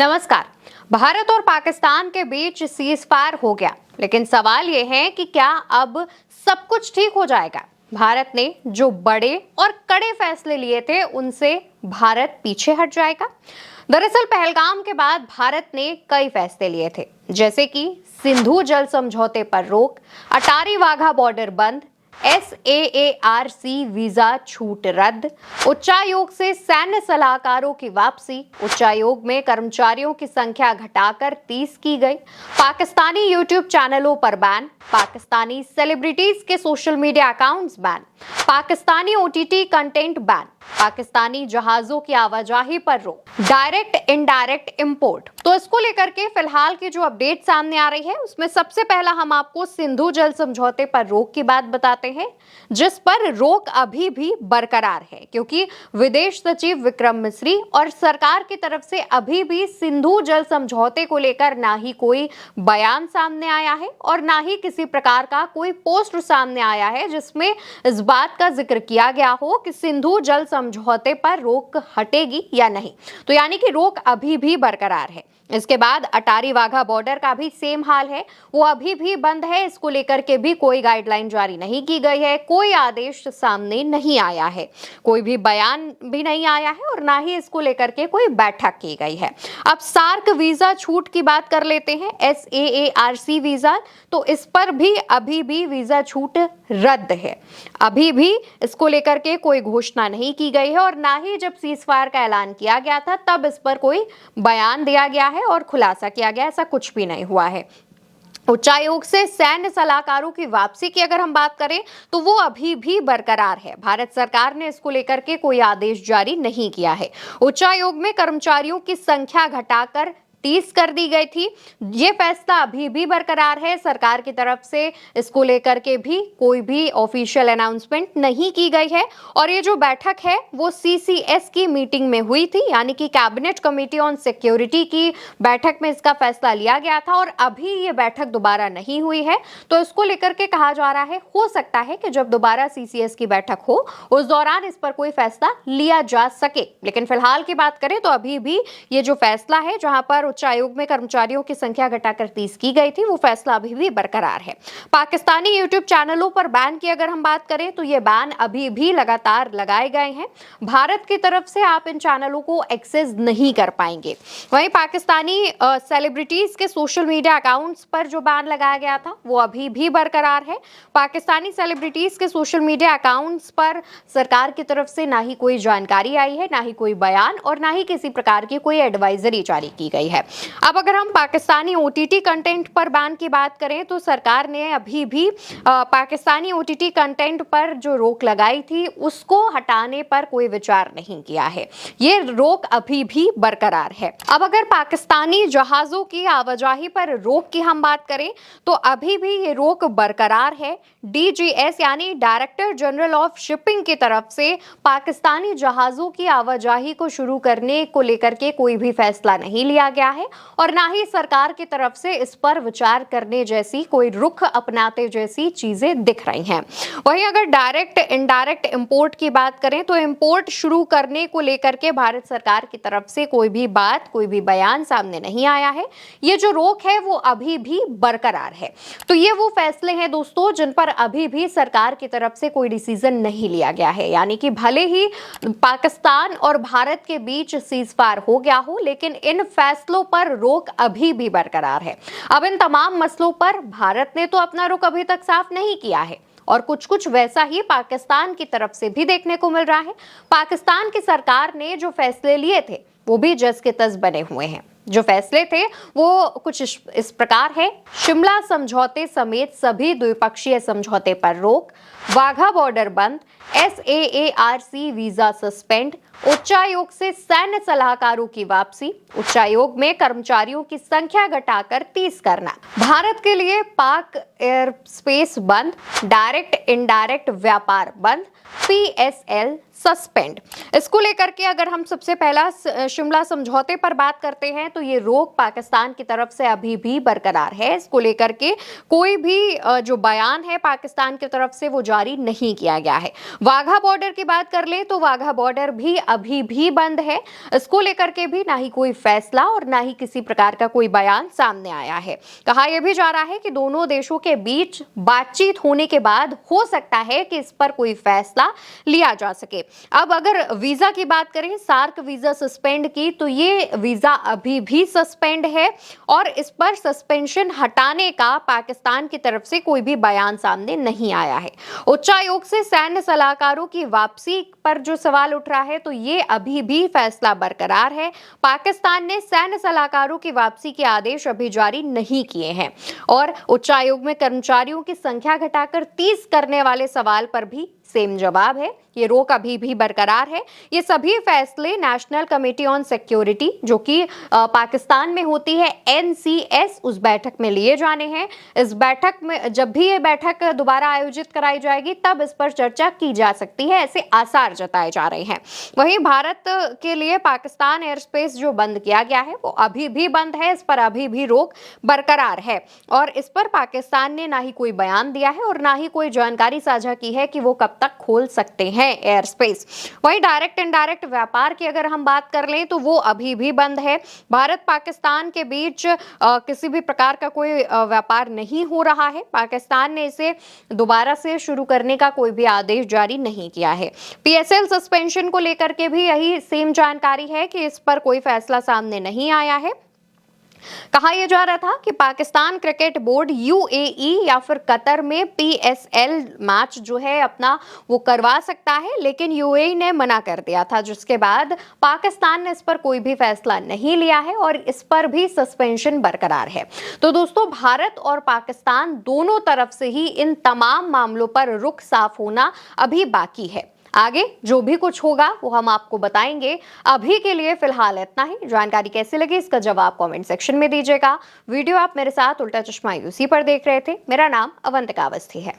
नमस्कार। भारत और पाकिस्तान के बीच सीज फायर हो गया, लेकिन सवाल ये है कि क्या अब सब कुछ ठीक हो जाएगा। भारत ने जो बड़े और कड़े फैसले लिए थे उनसे भारत पीछे हट जाएगा। दरअसल पहलगाम के बाद भारत ने कई फैसले लिए थे, जैसे कि सिंधु जल समझौते पर रोक, अटारी वाघा बॉर्डर बंद, SAARC वीजा छूट रद्द, उच्चायोग से सैन्य सलाहकारों की वापसी, उच्चायोग में कर्मचारियों की संख्या घटाकर 30 की गई, पाकिस्तानी यूट्यूब चैनलों पर बैन, पाकिस्तानी सेलिब्रिटीज के social media accounts ban, Pakistani OTT content ban, Pakistani जहाजों की आवाजाही पर रोक, डायरेक्ट इनडायरेक्ट इंपोर्ट। तो इसको लेकर के फिलहाल की जो अपडेट सामने आ रही है उसमें सबसे पहला हम आपको सिंधु जल समझौते पर रोक की बात बताते हैं, जिस पर रोक अभी भी बरकरार है, क्योंकि विदेश सचिव विक्रम मिस्री और सरकार की तरफ से अभी भी सिंधु जल समझौते को लेकर ना ही कोई बयान सामने आया है और ना ही किसी प्रकार का कोई पोस्ट सामने आया है जिसमें इस बात का जिक्र किया गया हो कि सिंधु जल समझौते पर रोक हटेगी या नहीं। तो यानी कि रोक अभी भी बरकरार है। इसके बाद अटारी वाघा बॉर्डर का भी सेम हाल है, वो अभी भी बंद है। इसको लेकर के भी कोई गाइडलाइन जारी नहीं की गई है, कोई आदेश सामने नहीं आया है, कोई भी बयान भी नहीं आया है और ना ही इसको लेकर के कोई बैठक की गई है। अब सार्क वीजा छूट की बात कर लेते हैं, SAARC वीजा, तो इस पर भी अभी भी वीजा छूट रद्द है। अभी भी इसको लेकर के कोई घोषणा नहीं की गई है और ना ही जब सीज फायर का ऐलान किया गया था तब इस पर कोई बयान दिया गया है और खुलासा किया गया, ऐसा कुछ भी नहीं हुआ है। उच्चायोग से सैन्य सलाहकारों की वापसी की अगर हम बात करें तो वो अभी भी बरकरार है। भारत सरकार ने इसको लेकर के कोई आदेश जारी नहीं किया है। उच्चायोग में कर्मचारियों की संख्या घटाकर 30 कर दी गई थी। ये फैसला अभी भी बरकरार है। सरकार की तरफ से इसको लेकर के भी कोई भी ऑफिशियल अनाउंसमेंट नहीं की गई है और ये जो बैठक है वो CCS की मीटिंग में हुई थी, यानी कि कैबिनेट कमेटी ऑन सिक्योरिटी की बैठक में इसका फैसला लिया गया था और अभी ये बैठक दोबारा नहीं हुई है। तो इसको लेकर के कहा जा रहा है हो सकता है कि जब दोबारा CCS की बैठक हो उस दौरान इस पर कोई फैसला लिया जा सके, लेकिन फिलहाल की बात करें तो अभी भी ये जो फैसला है जहां पर उच्च आयोग में कर्मचारियों की संख्या घटाकर 30 की गई थी वो फैसला अभी भी बरकरार है। पाकिस्तानी यूट्यूब चैनलों पर बैन की अगर हम बात करें तो ये बैन अभी भी लगातार लगाए गए हैं। भारत की तरफ से आप इन चैनलों को एक्सेस नहीं कर पाएंगे। वहीं पाकिस्तानी सेलिब्रिटीज के सोशल मीडिया अकाउंट्स पर जो बैन लगाया गया था वो अभी भी बरकरार है। पाकिस्तानी सेलिब्रिटीज के सोशल मीडिया अकाउंट्स पर सरकार की तरफ से ना ही कोई जानकारी आई है, ना ही कोई बयान और ना ही किसी प्रकार की कोई एडवाइजरी जारी की गई है। अब अगर हम पाकिस्तानी OTT कंटेंट पर बैन की बात करें तो सरकार ने अभी भी पाकिस्तानी OTT कंटेंट पर जो रोक लगाई थी उसको हटाने पर कोई विचार नहीं किया है। ये रोक अभी भी बरकरार है। अब अगर पाकिस्तानी जहाजों की आवाजाही पर रोक की हम बात करें तो अभी भी ये रोक बरकरार है। DGS यानी डायरेक्टर जनरल ऑफ शिपिंग की तरफ से पाकिस्तानी जहाजों की आवाजाही को शुरू करने को लेकर के कोई भी फैसला नहीं लिया गया है और ना ही सरकार की तरफ से इस पर विचार करने जैसी कोई रुख अपनाते जैसी चीजें दिख रही हैं। वहीं अगर डायरेक्ट इनडायरेक्ट इंपोर्ट की बात करें तो इंपोर्ट शुरू करने को लेकर के भारत सरकार की तरफ से कोई भी बात, कोई भी बयान सामने नहीं आया है। ये जो रोक है वो अभी भी बरकरार है। तो ये वो फैसले हैं दोस्तों जिन पर अभी भी सरकार की तरफ से कोई डिसीजन नहीं लिया गया है, यानी कि भले ही पाकिस्तान और भारत के बीच सीज फायर हो गया हो लेकिन इन फैसलों पर रोक अभी भी बरकरार है। अब इन तमाम मसलों पर भारत ने तो अपना रुख अभी तक साफ नहीं किया है और कुछ वैसा ही पाकिस्तान की तरफ से भी देखने को मिल रहा है। पाकिस्तान की सरकार ने जो फैसले लिए थे वो भी जस के तस बने हुए हैं। जो फैसले थे वो कुछ इस प्रकार है: शिमला समझौते समेत सभी द्विपक्षीय समझौते पर रोक, वाघा बॉर्डर बंद, SAARC वीजा सस्पेंड, उच्चायोग से सैन्य सलाहकारों की वापसी, उच्चायोग में कर्मचारियों की संख्या घटाकर 30 करना, भारत के लिए पाक एयर स्पेस बंद, डायरेक्ट इनडायरेक्ट व्यापार बंद, PSL, सस्पेंड। इसको लेकर के अगर हम सबसे पहला शिमला समझौते पर बात करते हैं तो ये रोक पाकिस्तान की तरफ से अभी भी बरकरार है। इसको लेकर के कोई भी जो बयान है पाकिस्तान की तरफ से वो जारी नहीं किया गया है। वाघा बॉर्डर की बात कर ले तो वाघा बॉर्डर भी अभी भी बंद है। इसको लेकर के भी ना ही कोई फैसला और ना ही किसी प्रकार का कोई बयान सामने आया है। कहा यह भी जा रहा है कि दोनों देशों के बीच बातचीत होने के बाद हो सकता है कि इस पर कोई फैसला लिया जा सके। अब अगर वीजा की बात करें, सार्क वीजा सस्पेंड की, तो ये वीजा अभी भी सस्पेंड है और इस पर सस्पेंशन हटाने का पाकिस्तान की तरफ से कोई भी बयान सामने नहीं आया है। उच्चायोग से सैन्य सलाहकारों की वापसी पर जो सवाल उठ रहा है तो ये अभी भी फैसला बरकरार है। पाकिस्तान ने सैन्य सलाहकारों की वापसी के आदेश अभी जारी नहीं किए हैं और उच्चायोग में कर्मचारियों की संख्या घटाकर 30 करने वाले सवाल पर भी सेम जवाब है। ये रोक अभी भी बरकरार है। ये सभी फैसले नेशनल कमेटी ऑन सिक्योरिटी जो कि पाकिस्तान में होती है, NCS, उस बैठक में लिए जाने हैं। इस बैठक में जब भी ये बैठक दोबारा आयोजित कराई जाएगी तब इस पर चर्चा की जा सकती है, ऐसे आसार जताए जा रहे हैं। वहीं भारत के लिए पाकिस्तान एयर स्पेस जो बंद किया गया है वो अभी भी बंद है। इस पर अभी भी रोक बरकरार है और इस पर पाकिस्तान ने ना ही कोई बयान दिया है और ना ही कोई जानकारी साझा की है कि वो कब तक खोल सकते हैं एयर स्पेस। वहीं डायरेक्ट इनडायरेक्ट व्यापार की अगर हम बात कर लें तो वो अभी भी बंद है। भारत पाकिस्तान के बीच किसी भी प्रकार का कोई व्यापार नहीं हो रहा है। पाकिस्तान ने इसे दोबारा से शुरू करने का कोई भी आदेश जारी नहीं किया है। PSL सस्पेंशन को लेकर के भी यही सेम जानकारी है कि इस पर कोई फैसला सामने नहीं आया है। कहा यह जा रहा था कि पाकिस्तान क्रिकेट बोर्ड UAE या फिर कतर में PSL मैच जो है अपना वो करवा सकता है, लेकिन UAE ने मना कर दिया था, जिसके बाद पाकिस्तान ने इस पर कोई भी फैसला नहीं लिया है और इस पर भी सस्पेंशन बरकरार है। तो दोस्तों, भारत और पाकिस्तान दोनों तरफ से ही इन तमाम मामलों पर रुख साफ होना अभी बाकी है। आगे जो भी कुछ होगा वो हम आपको बताएंगे। अभी के लिए फिलहाल इतना ही। जानकारी कैसी लगी इसका जवाब कमेंट सेक्शन में दीजिएगा। वीडियो आप मेरे साथ उल्टा चश्मा UC पर देख रहे थे। मेरा नाम अवंतिका अवस्थी है।